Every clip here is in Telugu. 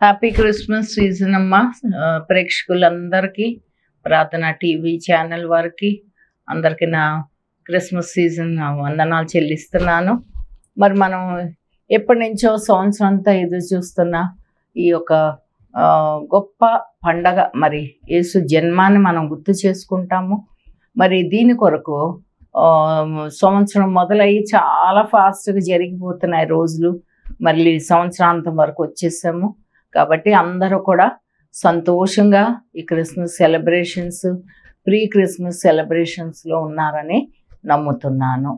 హ్యాపీ క్రిస్మస్ సీజన్ అమ్మా. ప్రేక్షకులందరికీ, ప్రార్థన టీవీ ఛానల్ వారికి అందరికీ నా క్రిస్మస్ సీజన్ వందనాలు చెల్లిస్తున్నాను. మరి మనం ఎప్పటి నుంచో సంవత్సరం అంతా ఎదురు చూస్తున్న ఈ యొక్క గొప్ప పండగ, మరి యేసు జన్మాన్ని మనం గుర్తు చేసుకుంటాము. మరి దీని కొరకు సంవత్సరం మొదలయ్యి చాలా ఫాస్ట్గా జరిగిపోతున్నాయి రోజులు. మళ్ళీ సంవత్సరాంతం వరకు వచ్చేసాము. కాబట్టి అందరూ కూడా సంతోషంగా ఈ క్రిస్మస్ సెలబ్రేషన్స్, ప్రీ క్రిస్మస్ సెలబ్రేషన్స్లో ఉన్నారని నమ్ముతున్నాను.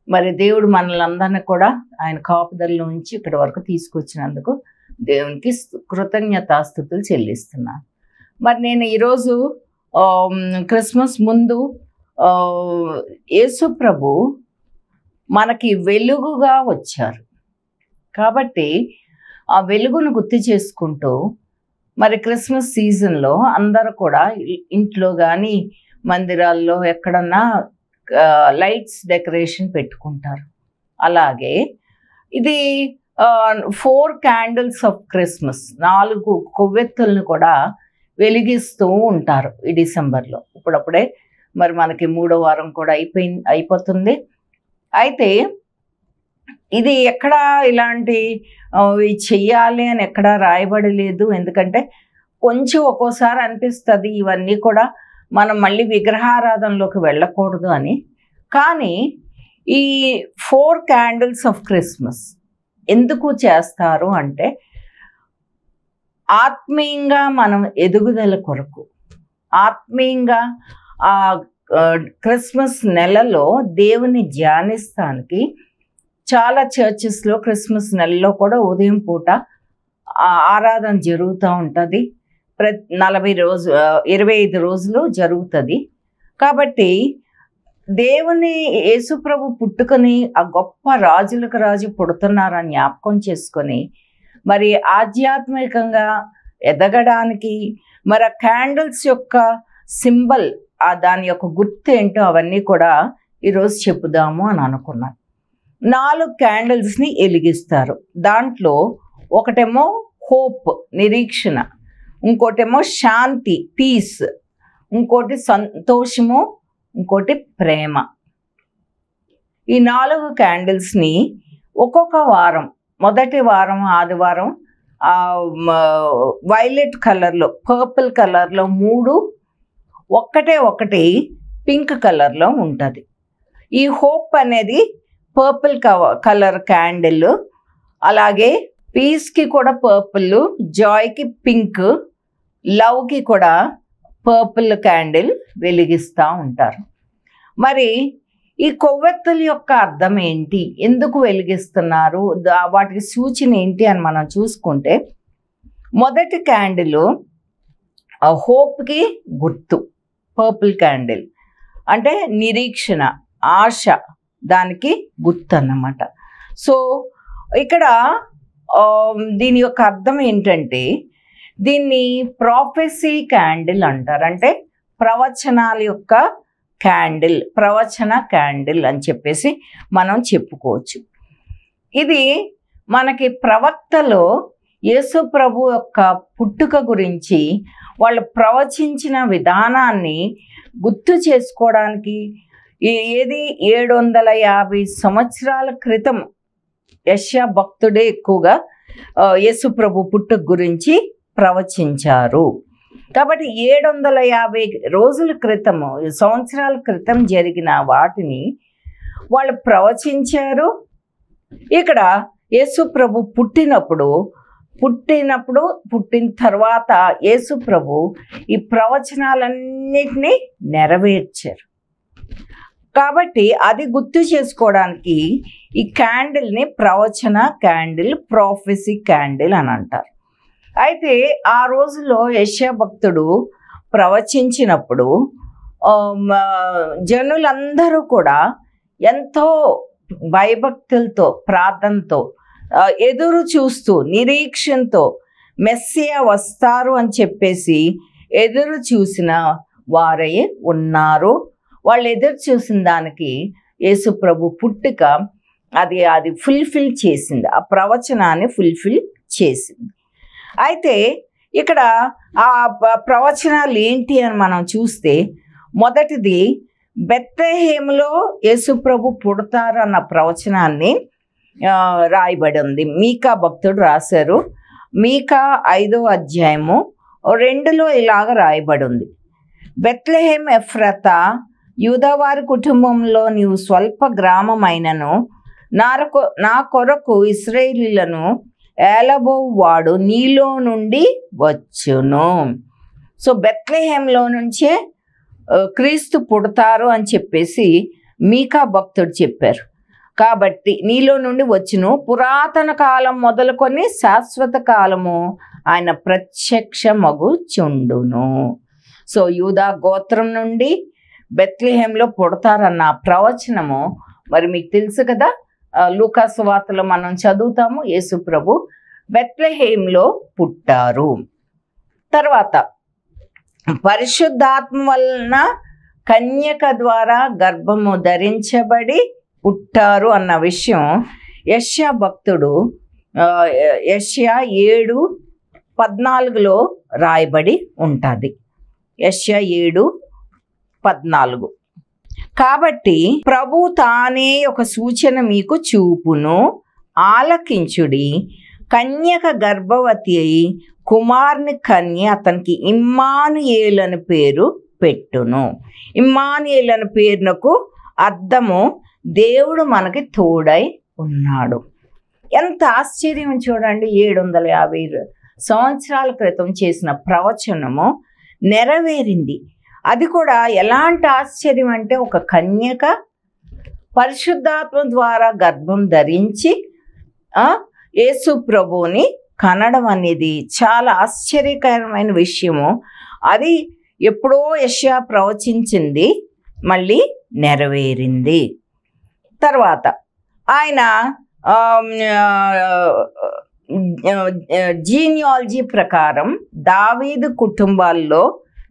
మరి దేవుడు మనలందరినీ కూడా ఆయన కాపుదల్లో నుంచి ఇక్కడి వరకు తీసుకొచ్చినందుకు దేవునికి కృతజ్ఞతాస్తుతులు చెల్లిస్తున్నాను. మరి నేను ఈరోజు క్రిస్మస్ ముందు యేసు ప్రభు మనకి వెలుగుగా వచ్చారు కాబట్టి ఆ వెలుగును గుర్తు చేసుకుంటూ మరి క్రిస్మస్ సీజన్లో అందరూ కూడా ఇంట్లో కానీ మందిరాల్లో ఎక్కడన్నా లైట్స్ డెకరేషన్ పెట్టుకుంటారు. అలాగే ఇది 4 క్యాండిల్స్ ఆఫ్ క్రిస్మస్, 4 కొవ్వెత్తులను కూడా వెలిగిస్తూ ఉంటారు ఈ డిసెంబర్లో. ఇప్పుడప్పుడే మరి మనకి 3వ వారం కూడా అయిపోతుంది. అయితే ఇది ఎక్కడ ఇలాంటి చెయ్యాలి అని ఎక్కడా రాయబడి లేదు. ఎందుకంటే కొంచెం ఒక్కోసారి అనిపిస్తుంది ఇవన్నీ కూడా మనం మళ్ళీ విగ్రహారాధనలోకి వెళ్ళకూడదు అని. కానీ ఈ 4 క్యాండిల్స్ ఆఫ్ క్రిస్మస్ ఎందుకు చేస్తారు అంటే ఆత్మీయంగా మనం ఎదుగుదల కొరకు, ఆత్మీయంగా ఆ క్రిస్మస్ నెలలో దేవుని ధ్యానిస్తానికి చాలా చర్చెస్లో క్రిస్మస్ నెలలో కూడా ఉదయం పూట ఆరాధన జరుగుతూ ఉంటుంది. 25 రోజులు జరుగుతుంది. కాబట్టి దేవుని యేసుప్రభు పుట్టుకొని ఆ గొప్ప రాజులకు రాజు పుడుతున్నారని జ్ఞాపకం చేసుకొని మరి ఆధ్యాత్మికంగా ఎదగడానికి మరి ఆ క్యాండిల్స్ యొక్క సింబల్, దాని యొక్క గుర్తు ఏంటో అవన్నీ కూడా ఈరోజు చెప్పుదాము అని అనుకున్నాను. 4 క్యాండిల్స్ని వెలిగిస్తారు. దాంట్లో ఒకటేమో హోప్, నిరీక్షణ, ఇంకోటేమో శాంతి, పీస్, ఇంకోటి సంతోషము, ఇంకోటి ప్రేమ. ఈ 4 క్యాండిల్స్ని ఒక్కొక్క వారం, మొదటి వారం ఆదివారం వైలెట్ కలర్లో, పర్పుల్ కలర్లో 3, ఒకటి పింక్ కలర్లో ఉంటుంది. ఈ హోప్ అనేది పర్పుల్ కలర్ క్యాండిల్, అలాగే పీస్కి కూడా పర్పుల్, జాయ్కి పింక్, లవ్కి కూడా పర్పుల్ క్యాండిల్ వెలిగిస్తూ ఉంటారు. మరి ఈ కొవ్వెత్తుల యొక్క అర్థం ఏంటి, ఎందుకు వెలిగిస్తున్నారు, వాటికి సూచన ఏంటి అని మనం చూసుకుంటే మొదటి క్యాండిల్ హోప్కి గుర్తు. పర్పుల్ క్యాండిల్ అంటే నిరీక్షణ, ఆశ, దానికి గుర్తు అన్నమాట. సో ఇక్కడ దీని యొక్క అర్థం ఏంటంటే దీన్ని ప్రాఫెసీ క్యాండిల్ అంటారు. అంటే ప్రవచనాల యొక్క క్యాండిల్, ప్రవచన క్యాండిల్ అని చెప్పేసి మనం చెప్పుకోవచ్చు. ఇది మనకి ప్రవక్తలో యేసు ప్రభు యొక్క పుట్టుక గురించి వాళ్ళు ప్రవచించిన విధానాన్ని గుర్తు చేసుకోవడానికి, ఏది 750 సంవత్సరాల క్రితం యెషయా భక్తుడే ఎక్కువగా యేసు ప్రభు పుట్టుక గురించి ప్రవచించారు. కాబట్టి 750 రోజుల క్రితము, సంవత్సరాల క్రితం జరిగిన వాటిని వాళ్ళు ప్రవచించారు. ఇక్కడ యేసు ప్రభు పుట్టిన తర్వాత యేసు ప్రభు ఈ ప్రవచనాలన్నిటినీ నెరవేర్చారు. కాబట్టి అది గుర్తు చేసుకోవడానికి ఈ క్యాండిల్ని ప్రవచన క్యాండిల్, ప్రాఫెసీ క్యాండిల్ అని అంటారు. అయితే ఆ రోజుల్లో యెషయా భక్తుడు ప్రవచించినప్పుడు జనులందరూ కూడా ఎంతో భయభక్తులతో, ప్రార్థనతో, ఎదురు చూస్తూ, నిరీక్షణతో మెస్సియా వస్తారు అని చెప్పేసి ఎదురు చూసిన వారై ఉన్నారు. వాళ్ళు ఎదురు చూసిన దానికి యేసు ప్రభు పుట్టుక అది ఫుల్ఫిల్ చేసింది, ఆ ప్రవచనాన్ని ఫుల్ఫిల్ చేసింది. అయితే ఇక్కడ ఆ ప్రవచనాలు ఏంటి అని మనం చూస్తే, మొదటిది బెత్లెహేములో యేసుప్రభు పుడతారు అన్న ప్రవచనాన్ని రాయబడి ఉంది. మీకా భక్తుడు రాశారు. మీకా 5వ అధ్యాయము 2లో ఇలాగ రాయబడి ఉంది. బెత్లెహేమ్ ఎఫ్రతా, యూదావారి కుటుంబంలో నీవు స్వల్ప గ్రామమైనను నా కొరకు ఇశ్రాయేలీయులను ఏలబోవాడు నీలో నుండి వచ్చును. సో బెత్లెహేంలో నుంచే క్రీస్తు పుడతారు అని చెప్పేసి మీకా భక్తుడు చెప్పారు. కాబట్టి నీలో నుండి వచ్చును, పురాతన కాలం మొదలుకొని శాశ్వత కాలము ఆయన ప్రత్యక్షమగుచుండును. సో యూదా గోత్రం నుండి బెత్లెహేంలో పుడతారన్న ప్రవచనము మరి మీకు తెలుసు కదా. లూకా సువార్తలో మనం చదువుతాము, యేసు ప్రభు బెత్లెహేంలో పుట్టారు. తర్వాత పరిశుద్ధాత్మ వలన కన్యక ద్వారా గర్భము ధరించబడి పుట్టారు అన్న విషయం యెషయా భక్తుడు యెషయా 7:14లో రాయబడి ఉంటుంది. యెషయా 7:14. కాబట్టి ప్రభు తానే ఒక సూచన మీకు చూపును, ఆలకించుడి, కన్యక గర్భవతి అయి కుమారుని కన్య అతనికి ఇమ్మానుయేలు అని పేరు పెట్టును. ఇమ్మానుయేలు అని పేరునకు అర్థము దేవుడు మనకి తోడై ఉన్నాడు. ఎంత ఆశ్చర్యం చూడండి. 750 సంవత్సరాల క్రితం చేసిన ప్రవచనము నెరవేరింది. అది కూడా ఎలాంటి ఆశ్చర్యం అంటే, ఒక కన్యక పరిశుద్ధాత్మ ద్వారా గర్భం ధరించి యేసు ప్రభువుని కనడం అనేది చాలా ఆశ్చర్యకరమైన విషయము. అది ఎప్పుడో యెషయా ప్రవచించింది మళ్ళీ నెరవేరింది. తర్వాత ఆయన జీనియాలజీ ప్రకారం దావీదు కుటుంబాల్లో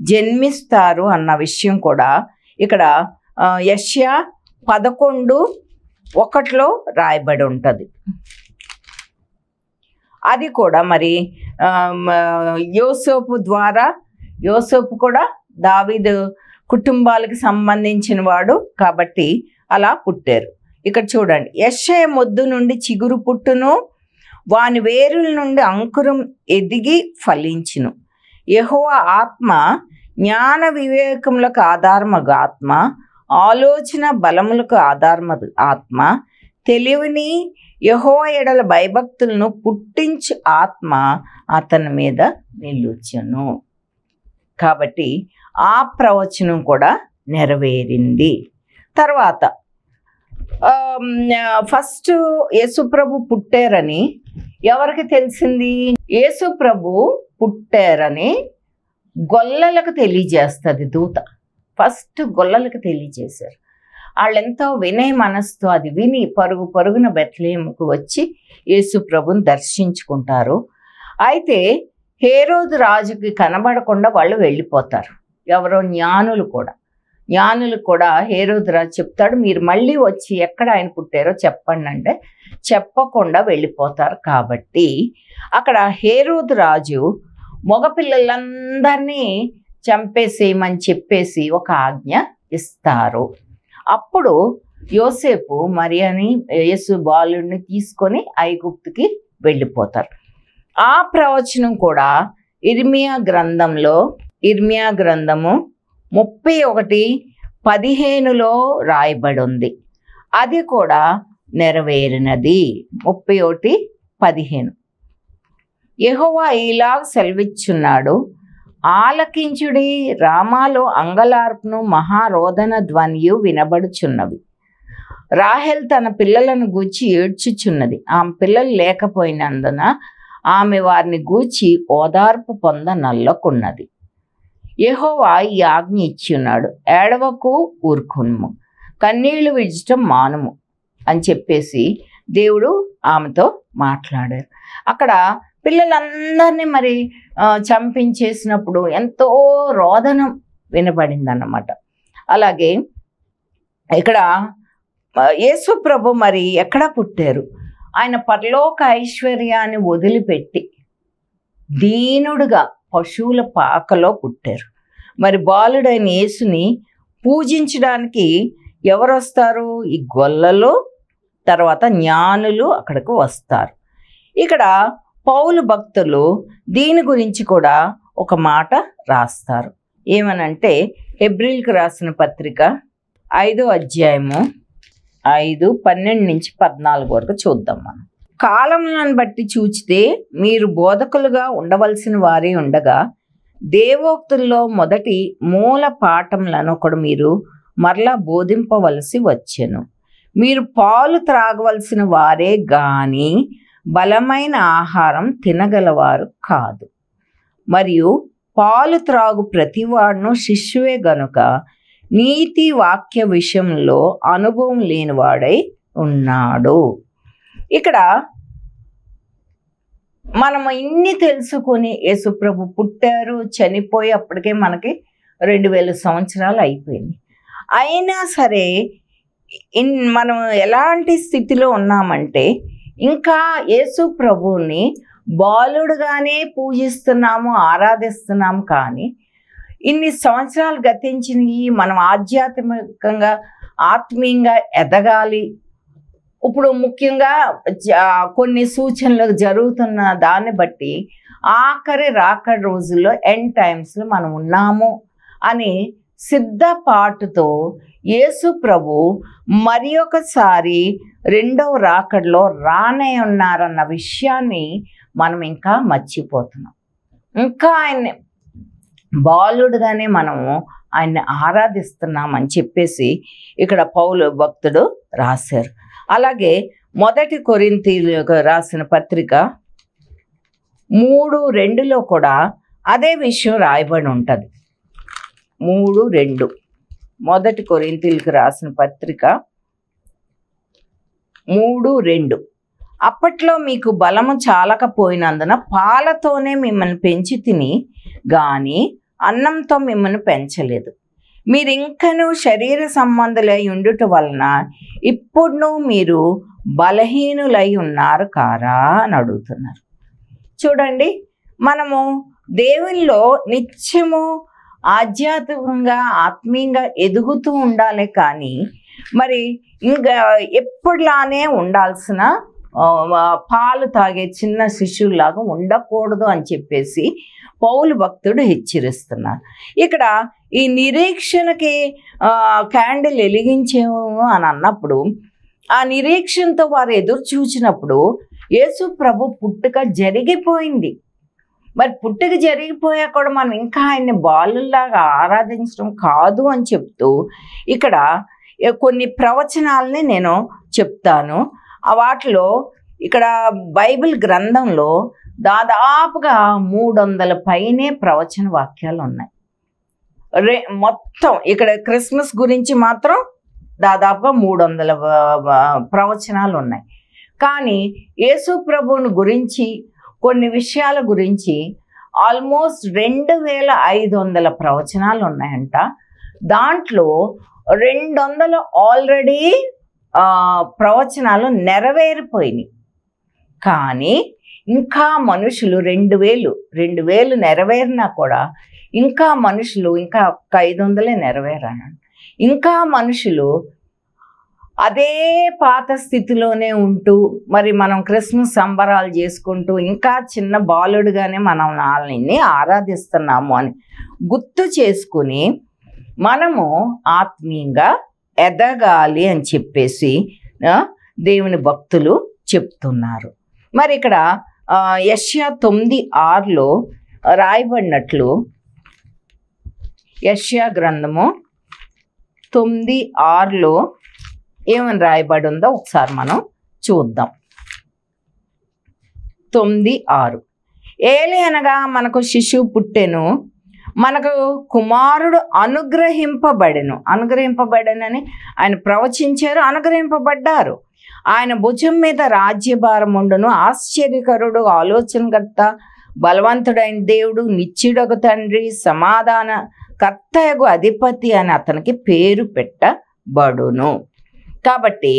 జన్మిస్తారు అన్న విషయం కూడా ఇక్కడ యెషయా 11:1లో రాయబడి ఉంటుంది. అది కూడా మరి యోసేపు కూడా దావీదు కుటుంబాలకు సంబంధించిన వాడు కాబట్టి అలా పుట్టారు. ఇక్కడ చూడండి, యెషయా మొద్దు నుండి చిగురు పుట్టును, వాని వేరుల నుండి అంకురం ఎదిగి ఫలించును. యెహోవా ఆత్మ జ్ఞాన వివేకములకు ఆధారమగు ఆత్మ, ఆలోచన బలములకు ఆధారమగు ఆత్మ, తెలివిని యెహోవా ఎడల భయభక్తులను పుట్టించు ఆత్మ అతని మీద నిలుచును. కాబట్టి ఆ ప్రవచనం కూడా నెరవేరింది. తర్వాత ఫస్ట్ యేసుప్రభు పుట్టారని ఎవరికి తెలిసింది? యేసుప్రభు పుట్టారని గొల్లలకు తెలియజేస్తుంది దూత. ఫస్ట్ గొల్లలకు తెలియజేశారు. వాళ్ళెంతో వినయ మనసుతో అది విని పరుగున బెత్లెహేముకు వచ్చి యేసు ప్రభుని దర్శించుకుంటారు. అయితే హేరోదు రాజుకి కనబడకుండా వాళ్ళు వెళ్ళిపోతారు. ఎవరో జ్ఞానులు కూడా హేరోదు రాజు చెప్తాడు, మీరు మళ్ళీ వచ్చి ఎక్కడ ఆయన పుట్టారో చెప్పండి అంటే చెప్పకుండా వెళ్ళిపోతారు. కాబట్టి అక్కడ హేరోదు రాజు మగపిల్లలందరినీ చంపేసేయమని చెప్పేసి ఒక ఆజ్ఞ ఇస్తారు. అప్పుడు యోసేపు మరియని యేసు బాలుడిని తీసుకొని ఐగుప్తుకి వెళ్ళిపోతారు. ఆ ప్రవచనం కూడా ఇర్మియా గ్రంథము 31:15లో రాయబడి ఉంది. అది కూడా నెరవేరినది. 31:15 యెహోవా ఇలాగ సెలవిచ్చున్నాడు, ఆలకించుడి, రామాలో అంగలార్పును మహారోదన ధ్వనియు వినబడుచున్నవి. రాహేల్ తన పిల్లలను గూర్చి ఏడ్చుచున్నది. ఆమె పిల్లలు లేకపోయినందున ఆమె వారిని గూర్చి ఓదార్పు పొంద నల్లకున్నది. యెహోవా ఈ ఆజ్ఞ ఇచ్చున్నాడు, ఏడవకు, ఊరుకునుము, కన్నీళ్లు విడిచటం మానుము అని చెప్పేసి దేవుడు ఆమెతో మాట్లాడారు. అక్కడ పిల్లలందరినీ మరి చంపించేసినప్పుడు ఎంతో రోదనం వినపడింది అన్నమాట. అలాగే ఇక్కడ యేసు ప్రభు మరి ఎక్కడ పుట్టారు? ఆయన పరలోక ఐశ్వర్యాన్ని వదిలిపెట్టి దీనుడుగా పశువుల పాకలో పుట్టారు. మరి బాలుడైన యేసుని పూజించడానికి ఎవరు వస్తారు? ఈ గొల్లలు, తర్వాత జ్ఞానులు అక్కడికి వస్తారు. ఇక్కడ పౌలు భక్తులు దీని గురించి కూడా ఒక మాట రాస్తారు. ఏమనంటే హెబ్రీలకు రాసిన పత్రిక 5వ అధ్యాయము 5:12-14 వరకు చూద్దాం. మనం కాలములను బట్టి చూచితే మీరు బోధకులుగా ఉండవలసిన వారే ఉండగా దేవోక్తుల్లో మొదటి మూల పాఠములను ఒకడు మీరు మరలా బోధింపవలసి వచ్చెను. మీరు పాలు త్రాగవలసిన వారే గాని బలమైన ఆహారం తినగలవారు కాదు. మరియు పాలు త్రాగు ప్రతివాడును శిష్యువే గనుక నీతి వాక్య విషయంలో అనుభవం లేనివాడై ఉన్నాడు. ఇక్కడ మనం ఇన్ని తెలుసుకొని యేసుప్రభు పుట్టారు, చనిపోయి అప్పటికే మనకి 2000 సంవత్సరాలు అయిపోయింది. అయినా సరే మనం ఎలాంటి స్థితిలో ఉన్నామంటే ఇంకా యేసు ప్రభువుని బాలుడుగానే పూజిస్తున్నాము, ఆరాధిస్తున్నాము. కానీ ఇన్ని సంవత్సరాలు గతించినవి, మనం ఆధ్యాత్మికంగా ఆత్మీయంగా ఎదగాలి. ఇప్పుడు ముఖ్యంగా కొన్ని సూచనలు జరుగుతున్న దాన్ని బట్టి ఆఖరి రాకడ రోజుల్లో ఎండ్ టైమ్స్లో మనం ఉన్నాము అని సిద్ధపాటుతో యేసు ప్రభు మరి ఒకసారి రెండవ రాకడలో రానే ఉన్నారన్న విషయాన్ని మనం ఇంకా మర్చిపోతున్నాం. ఇంకా ఆయన్ని బాలుడుగానే మనము ఆయన్ని ఆరాధిస్తున్నామని చెప్పేసి ఇక్కడ పౌలు భక్తుడు రాశారు. అలాగే 1 కొరింథీయులకు రాసిన పత్రిక 3:2లో కూడా అదే విషయం రాయబడి ఉంటుంది. 3:2 1 కొరింథీయులకు రాసిన పత్రిక 3:2 అప్పట్లో మీకు బలము చాలకపోయినందున పాలతోనే మిమ్మల్ని పెంచి తిని గాని అన్నంతో మిమ్మల్ని పెంచలేదు. మీరు ఇంకనూ శరీర సంబంధులై ఉండుట వలన ఇప్పుడు మీరు బలహీనులై ఉన్నారు కారా అని అడుగుతున్నారు. చూడండి, మనము దేవునిలో నిత్యము ఆధ్యాత్మికంగా ఆత్మీయంగా ఎదుగుతూ ఉండాలి. కానీ మరి ఇంకా ఎప్పుడులానే ఉండాల్సిన పాలు తాగే చిన్న శిశువులాగా ఉండకూడదు అని చెప్పేసి పౌలు భక్తుడు హెచ్చరిస్తున్నారు. ఇక్కడ ఈ నిరీక్షణకి క్యాండిల్ వెలిగించేము అని అన్నప్పుడు ఆ నిరీక్షణతో వారు ఎదురు చూసినప్పుడు యేసు ప్రభు పుట్టుక జరిగిపోయింది. మరి పుట్టుక జరిగిపోయా కూడా మనం ఇంకా ఆయన్ని బాలుల్లాగా ఆరాధించడం కాదు అని చెప్తూ ఇక్కడ కొన్ని ప్రవచనాలని నేను చెప్తాను. వాటిలో ఇక్కడ బైబిల్ గ్రంథంలో దాదాపుగా 300 పైనే ప్రవచన వాక్యాలు ఉన్నాయి. మొత్తం ఇక్కడ క్రిస్మస్ గురించి మాత్రం దాదాపుగా 300 ప్రవచనాలు ఉన్నాయి. కానీ యేసు ప్రభువుని గురించి కొన్ని విషయాల గురించి ఆల్మోస్ట్ 2500 ప్రవచనాలు ఉన్నాయంట. దాంట్లో 200 ఆల్రెడీ ప్రవచనాలు కానీ ఇంకా మనుషులు 2000 నెరవేరినా కూడా ఇంకా మనుషులు ఇంకా 500 నెరవేరనండి. ఇంకా మనుషులు అదే పాత స్థితిలోనే ఉంటూ మరి మనం క్రిస్మస్ సంబరాలు చేసుకుంటూ ఇంకా చిన్న బాలుడుగానే మనం వాళ్ళని ఆరాధిస్తున్నాము అని గుర్తు చేసుకుని మనము ఆత్మీయంగా ఎదగాలి అని చెప్పేసి దేవుని భక్తులు చెప్తున్నారు. మరి ఇక్కడ యెషయా 9:6లో రాయబడినట్లు యెషయా గ్రంథము 9:6లో ఏమని రాయబడి ఉందో ఒకసారి మనం చూద్దాం. 9:6 ఏలి అనగా మనకు శిశువు పుట్టెను, మనకు కుమారుడు అనుగ్రహింపబడెనని ఆయన ప్రవచించారు, అనుగ్రహింపబడ్డారు. ఆయన భుజం మీద రాజ్యభారం ఉండును. ఆశ్చర్యకరుడు, ఆలోచనకర్త, బలవంతుడైన దేవుడు, నిత్యుడగు తండ్రి, సమాధాన కర్తయగు అధిపతి అని అతనికి పేరు పెట్టబడును. కాబట్టి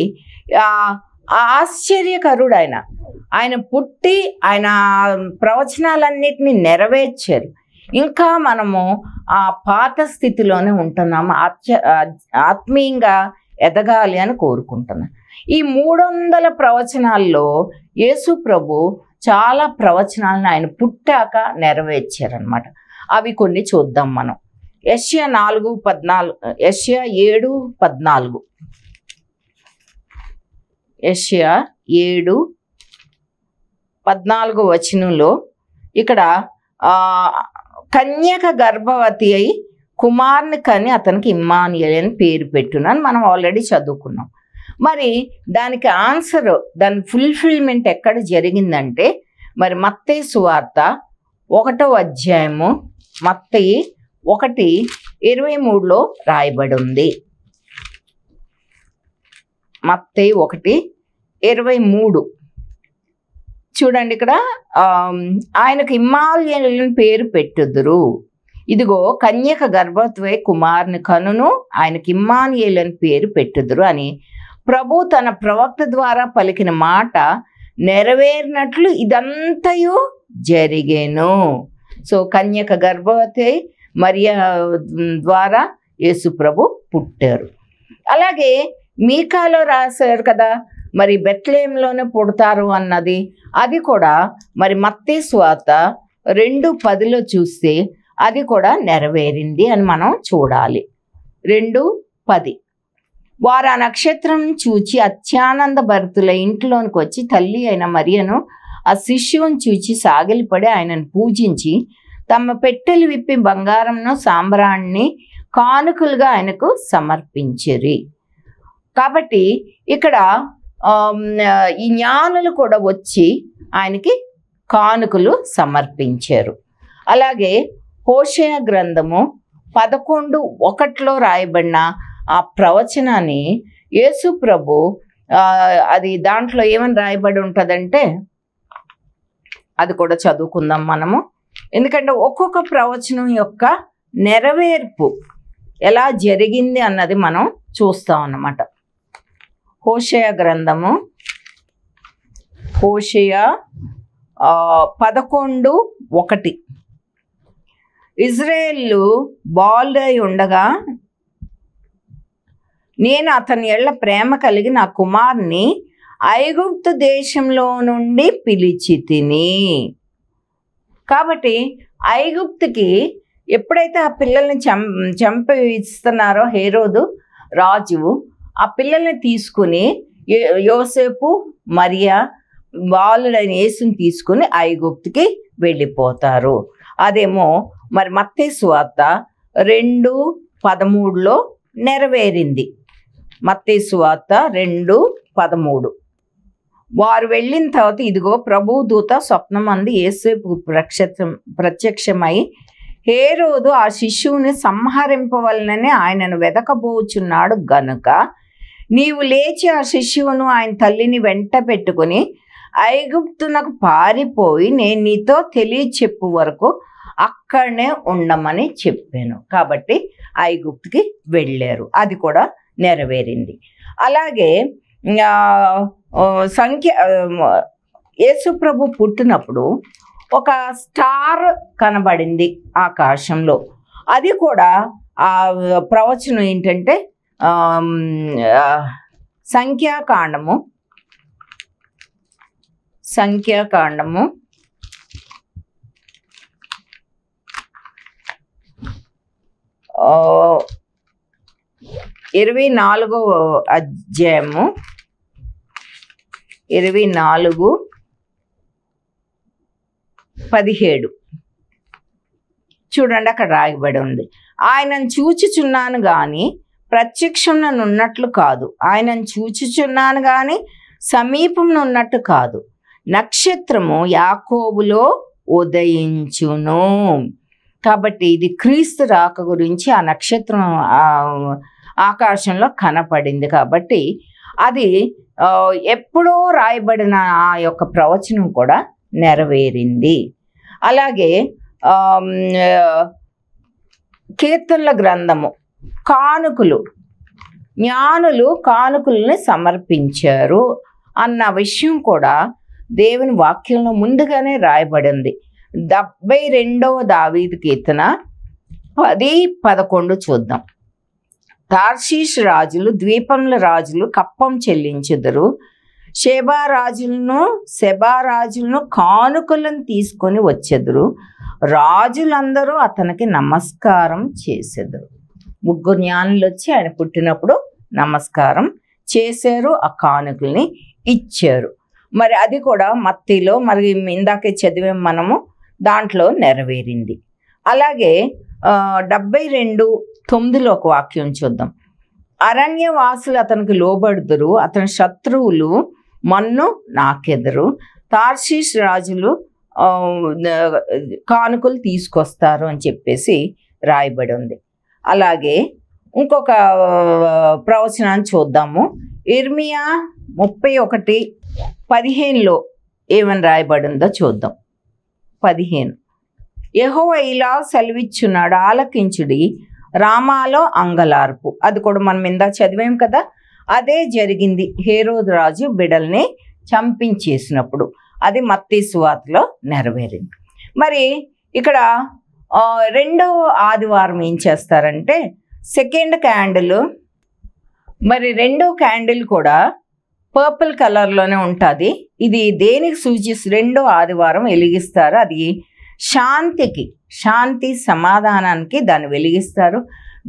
ఆశ్చర్యకరుడు ఆయన పుట్టి ఆయన ప్రవచనాలన్నిటినీ నెరవేర్చారు. ఇంకా మనము ఆ పాత స్థితిలోనే ఉంటున్నాము. ఆత్మీయంగా ఎదగాలి అని కోరుకుంటున్నాను. ఈ 300 ప్రవచనాల్లో యేసు ప్రభు చాలా ప్రవచనాలను ఆయన పుట్టాక నెరవేర్చారనమాట. అవి కొన్ని చూద్దాం మనం. యెషయా 7:14 యెషయా 7:14 వచనంలో ఇక్కడ కన్యక గర్భవతి అయి కుమారుని కని అతనికి ఇమ్మానుయేల్ అని పేరు పెట్టునని మనం ఆల్రెడీ చదువుకున్నాం. మరి దానికి ఆన్సర్, దాని ఫుల్ఫిల్మెంట్ ఎక్కడ జరిగిందంటే మరి మత్తయి సువార్త 1వ అధ్యాయము మత్తయి 1:23లో రాయబడి ఉంది. మత్తయి 1:23 చూడండి. ఇక్కడ ఆయనకు ఇమ్మానుయేల్ అని పేరు పెట్టుదురు. ఇదిగో కన్యక గర్భవతి కుమారుని కనును, ఆయనకి ఇమ్మానుయేల్ అని పేరు పెట్టుదురు అని ప్రభు తన ప్రవక్త ద్వారా పలికిన మాట నెరవేరినట్లు ఇదంతయు జరిగేను. సో కన్యక గర్భవతి మరియా ద్వారా యేసు ప్రభు పుట్టారు. అలాగే మీకాలో రాశారు కదా, మరి బెత్లెహేంలోనే పుడతారు అన్నది. అది కూడా మరి మత్తయి సువార్త 2:10లో చూస్తే అది కూడా నెరవేరింది అని మనం చూడాలి. 2:10 వారు ఆ నక్షత్రం చూచి అత్యానంద భరితుల ఇంట్లోనికి వచ్చి తల్లి అయిన మరియను ఆ శిష్యువుని చూచి సాగిలిపడి ఆయనను పూజించి తమ పెట్టెలు విప్పి బంగారంను సాంబ్రాణిని కానుకలుగా ఆయనకు సమర్పించిరి. కాబట్టి ఇక్కడ ఈ జ్ఞానులు కూడా వచ్చి ఆయనకి కానుకలు సమర్పించారు. అలాగే హోషేయ గ్రంథము 11:1లో రాయబడిన ఆ ప్రవచనాన్ని యేసు ప్రభు అది దాంట్లో ఏమని రాయబడి ఉంటుందంటే అది కూడా చదువుకుందాం మనము. ఎందుకంటే ఒక్కొక్క ప్రవచనం యొక్క నెరవేర్పు ఎలా జరిగింది అన్నది మనం చూస్తాం అన్నమాట. హోషేయ గ్రంథము హోషేయ 11:1 ఇజ్రాయేలు బాలుడై ఉండగా నేను అతని ఎడల ప్రేమ కలిగి నా కుమారుని ఐగుప్తు దేశంలో నుండి పిలిచి తిని. కాబట్టి ఐగుప్తుకి ఎప్పుడైతే ఆ పిల్లల్ని చంపి ఇస్తున్నారో హేరోదు రాజు, ఆ పిల్లల్ని తీసుకుని యోసేపు మరియా బాలుడైన యేసుని తీసుకుని ఐగుప్తుకి వెళ్ళిపోతారు. అదేమో మరి మత్తయి సువార్త 2:13లో నెరవేరింది. మత్తయి సువార్త 2:13 వారు వెళ్ళిన తర్వాత ఇదిగో ప్రభువు దూత స్వప్నమందు యేసేపు ప్రత్యక్షమై హేరోదు ఆ శిశువుని సంహరింపవలనని ఆయనను వెదకబోచున్నాడు గనుక నీవు లేచి ఆ శిశువును ఆయన తల్లిని వెంట పెట్టుకుని ఐగుప్తునకు పారిపోయి నేను నీతో తెలియచెప్పు వరకు అక్కడనే ఉండమని చెప్పాను. కాబట్టి ఐగుప్తుకి వెళ్ళారు. అది కూడా నెరవేరింది. అలాగే యేసు ప్రభు పుట్టినప్పుడు ఒక స్టార్ కనబడింది ఆకాశంలో. అది కూడా ఆ ప్రవచనం ఏంటంటే సంఖ్యాకాండము 24వ అధ్యాయము 24:17 చూడండి, అక్కడ రాయబడి ఉంది. ఆయనను చూచుచున్నాను గాని ప్రత్యక్షంలో ఉన్నట్లు కాదు, ఆయనను చూచుచున్నాను గాని సమీపంలో ఉన్నట్టు కాదు. నక్షత్రము యాకోబులో ఉదయించును. కాబట్టి ఇది క్రీస్తు రాక గురించి ఆ నక్షత్రం ఆకాశంలో కనపడింది. కాబట్టి అది ఎప్పుడో రాయబడిన ఆ యొక్క ప్రవచనం కూడా నెరవేరింది. అలాగే కీర్తనల గ్రంథము కానుకలు, జ్ఞానులు కానుకల్ని సమర్పించారు. అన్న విషయం కూడా దేవుని వాక్యంలో ముందుగానే రాయబడింది. 72వ దావీదు కీర్తన 10-11 చూద్దాం. తార్షీష్ రాజులు, ద్వీపముల రాజులు కప్పం చెల్లించెదరు. శెబారాజులను కానుకలను తీసుకొని వచ్చెదరు. రాజులందరూ అతనికి నమస్కారం చేసెదరు. 3 జ్ఞానులు వచ్చి ఆయన పుట్టినప్పుడు నమస్కారం చేశారు, ఆ కానుకల్ని ఇచ్చారు. మరి అది కూడా మత్తీలో మరి ఇందాకే చదివాం మనము, దాంట్లో నెరవేరింది. అలాగే 72:9 ఒక వాక్యం చూద్దాం. అరణ్యవాసులు అతనికి లోబడుదురు, అతని శత్రువులు మన్ను నాకెదరు. తార్షీష్ రాజులు కానుకలు తీసుకొస్తారు అని చెప్పేసి రాయబడి ఉంది. అలాగే ఇంకొక ప్రవచనాన్ని చూద్దాము. ఇర్మియా 31:15 ఏమని రాయబడిందో చూద్దాం. 15 యెహోవా ఇలా సెలవిచ్చున్నాడు, ఆలకించుడి, రామాలో అంగలార్పు. అది కూడా మనం ఇందా చదివాం కదా. అదే జరిగింది హేరోదు రాజు బిడల్ని చంపించేసినప్పుడు. అది మత్తయి సువార్తలో నెరవేరింది. మరి ఇక్కడ 2వ ఆదివారం ఏం చేస్తారంటే సెకండ్ క్యాండిల్, మరి 2వ క్యాండిల్ కూడా పర్పుల్ కలర్లోనే ఉంటుంది. ఇది దేనికి సూచిస్తూ 2వ ఆదివారం వెలిగిస్తారు. అది శాంతి సమాధానానికి దాన్ని వెలిగిస్తారు.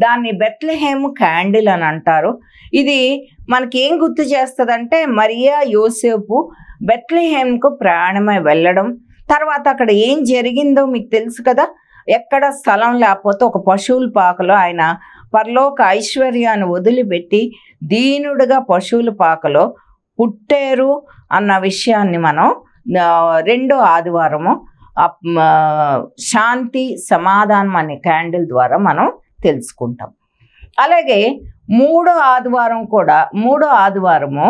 దాన్ని బెత్లెహేము క్యాండిల్ అని అంటారు. ఇది మనకి ఏం గుర్తు చేస్తుందంటే మరియా యోసేపు బెత్లెహేముకు ప్రయాణమై వెళ్ళడం, తర్వాత అక్కడ ఏం జరిగిందో మీకు తెలుసు కదా. ఎక్కడ స్థలం లేకపోతే ఒక పశువుల పాకలో ఆయన పరలోక ఐశ్వర్యాన్ని వదిలిపెట్టి దీనుడుగా పశువుల పాకలో పుట్టారు అన్న విషయాన్ని మనం 2వ ఆదివారము శాంతి సమాధానం అనే క్యాండిల్ ద్వారా మనం తెలుసుకుంటాం. అలాగే 3వ ఆదివారము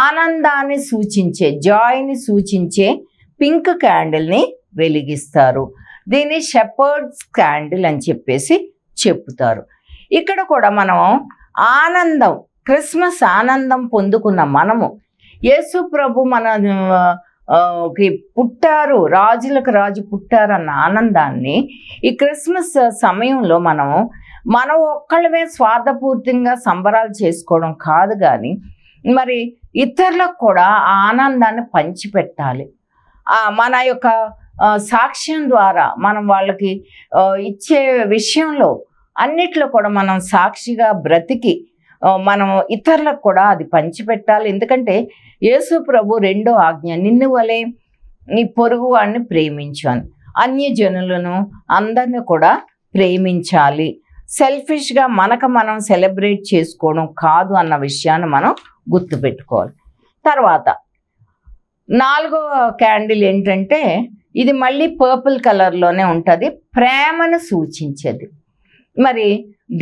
ఆనందాన్ని సూచించే, జాయ్ని సూచించే పింక్ క్యాండిల్ని వెలిగిస్తారు. దీన్ని షెపర్డ్స్ క్యాండిల్ అని చెప్పేసి చెప్తారు. ఇక్కడ కూడా మనం ఆనందం, క్రిస్మస్ ఆనందం పొందుకున్న మనము యేసు ప్రభు పుట్టారు, రాజులకు రాజు పుట్టారు అన్న ఆనందాన్ని ఈ క్రిస్మస్ సమయంలో మనం ఒక్కళ్ళమే స్వార్థపూర్తిగా సంబరాలు చేసుకోవడం కాదు, కానీ మరి ఇతరులకు కూడా ఆ ఆనందాన్ని పంచిపెట్టాలి. మన యొక్క సాక్ష్యం ద్వారా మనం వాళ్ళకి ఇచ్చే విషయంలో అన్నిట్లో కూడా మనం సాక్షిగా బ్రతికి మనం ఇతరులకు కూడా అది పంచిపెట్టాలి. ఎందుకంటే యేసు ప్రభు 2వ ఆజ్ఞ, నిన్ను వలె నీ పొరుగు వాడిని ప్రేమించాను. అన్యజనులను అందరిని కూడా ప్రేమించాలి. సెల్ఫిష్గా మనం సెలబ్రేట్ చేసుకోవడం కాదు అన్న విషయాన్ని మనం గుర్తుపెట్టుకోవాలి. తర్వాత 4వ క్యాండిల్ ఏంటంటే ఇది మళ్ళీ పర్పుల్ కలర్లోనే ఉంటుంది, ప్రేమను సూచించేది. మరి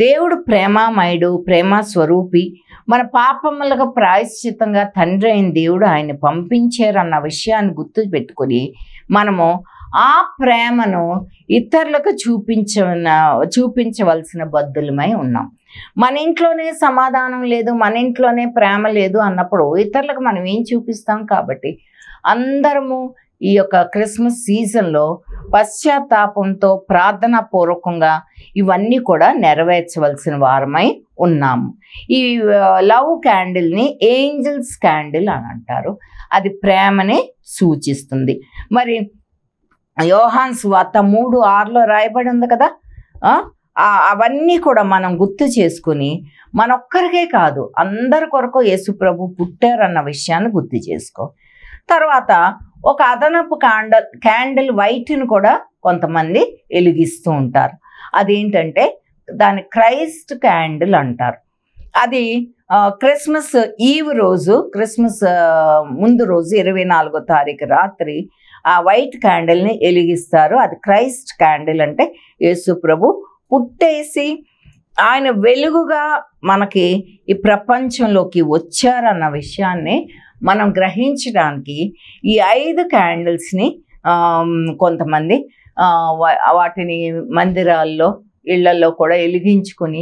దేవుడు ప్రేమామయుడు, ప్రేమ స్వరూపి. మన పాపములకు ప్రాయశ్చిత్తంగా తండ్రి అయిన దేవుడు ఆయన పంపించారన్న విషయాన్ని గుర్తు పెట్టుకొని మనము ఆ ప్రేమను ఇతరులకు చూపించవలసిన బద్దులమై ఉన్నాం. మన ఇంట్లోనే సమాధానం లేదు, మన ఇంట్లోనే ప్రేమ లేదు అన్నప్పుడు ఇతరులకు మనం ఏం చూపిస్తాం? కాబట్టి అందరము ఈ యొక్క క్రిస్మస్ సీజన్లో పశ్చాత్తాపంతో ప్రార్థనా పూర్వకంగా ఇవన్నీ కూడా నెరవేర్చవలసిన వారమై ఉన్నాము. ఈ లవ్ క్యాండిల్ని ఏంజల్స్ క్యాండిల్ అని అంటారు. అది ప్రేమని సూచిస్తుంది. మరి యోహాను సువార్త 3:6 రాయబడి ఉంది కదా. అవన్నీ కూడా మనం గుర్తు చేసుకుని మనొక్కరికే కాదు అందరి కొరకు యేసు ప్రభు పుట్టారన్న విషయాన్ని గుర్తు చేసుకో. తర్వాత ఒక అదనపు క్యాండిల్ వైట్ని కూడా కొంతమంది వెలిగిస్తూ ఉంటారు. అదేంటంటే దాని క్రైస్ట్ క్యాండిల్ అంటారు. అది క్రిస్మస్ ఈవ్ రోజు, క్రిస్మస్ ముందు రోజు 24వ తారీఖు రాత్రి ఆ వైట్ క్యాండిల్ని వెలిగిస్తారు. అది క్రైస్ట్ క్యాండిల్, అంటే యేసు ప్రభు పుట్టేసి ఆయన వెలుగుగా మనకి ఈ ప్రపంచంలోకి వచ్చారన్న విషయాన్ని మనం గ్రహించడానికి ఈ 5 క్యాండిల్స్ని కొంతమంది వాటిని మందిరాల్లో, ఇళ్లలో కూడా వెలిగించుకొని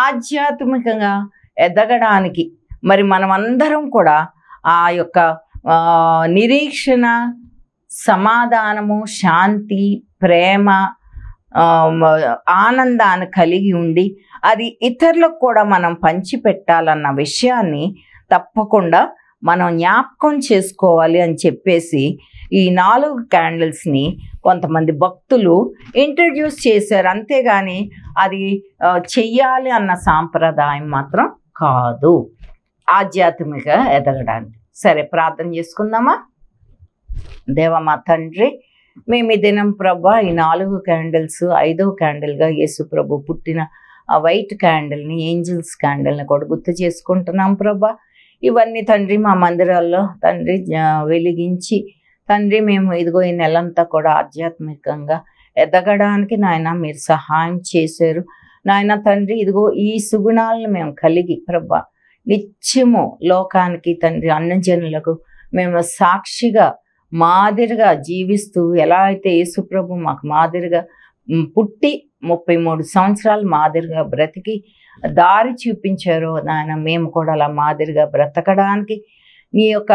ఆధ్యాత్మికంగా ఎదగడానికి మరి మనమందరం కూడా ఆ యొక్క నిరీక్షణ, సమాధానము, శాంతి, ప్రేమ, ఆనందాన్ని కలిగి ఉండి అది ఇతరులకు కూడా మనం పంచిపెట్టాలన్న విషయాన్ని తప్పకుండా మనం జ్ఞాపకం చేసుకోవాలి అని చెప్పేసి ఈ 4 క్యాండిల్స్ని కొంతమంది భక్తులు ఇంట్రడ్యూస్ చేశారు. అంతేగాని అది చెయ్యాలి అన్న సాంప్రదాయం మాత్రం కాదు ఆధ్యాత్మిక ఎదగడానికి. సరే, ప్రార్థన చేసుకుందామా? దేవా మా తండ్రి, మేము ఈ దినం ప్రభా ఈ 4 క్యాండిల్స్ 5వ క్యాండిల్గా యేసు ప్రభు పుట్టిన ఆ వైట్ క్యాండిల్ని, ఏంజిల్స్ క్యాండిల్ని కూడా గుర్తు చేసుకుంటున్నాం ప్రభా. ఇవన్నీ తండ్రి మా మందిరాల్లో తండ్రి వెలిగించి తండ్రి మేము ఇదిగో ఈ నెలంతా కూడా ఆధ్యాత్మికంగా ఎదగడానికి నాయన మీరు సహాయం చేశారు నాయన తండ్రి. ఇదిగో ఈ సుగుణాలను మేము కలిగి ప్రభా నిత్యము లోకానికి తండ్రి అన్యజనులకు మేము సాక్షిగా మాదిరిగా జీవిస్తూ, ఎలా అయితే యేసుప్రభు మాకు మాదిరిగా పుట్టి 33 సంవత్సరాలు మాదిరిగా బ్రతికి దారి చూపించారో నాయన, మేము కూడా అలా మాదిరిగా బ్రతకడానికి నీ యొక్క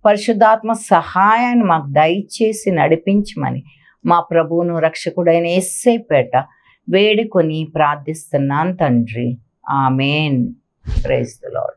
పరిశుద్ధాత్మ సహాయాన్ని మాకు దయచేసి నడిపించమని మా ప్రభువును రక్షకుడైన యేసయ్య పేట వేడుకొని ప్రార్థిస్తున్నాను తండ్రి. ఆమేన్. Praise the lord.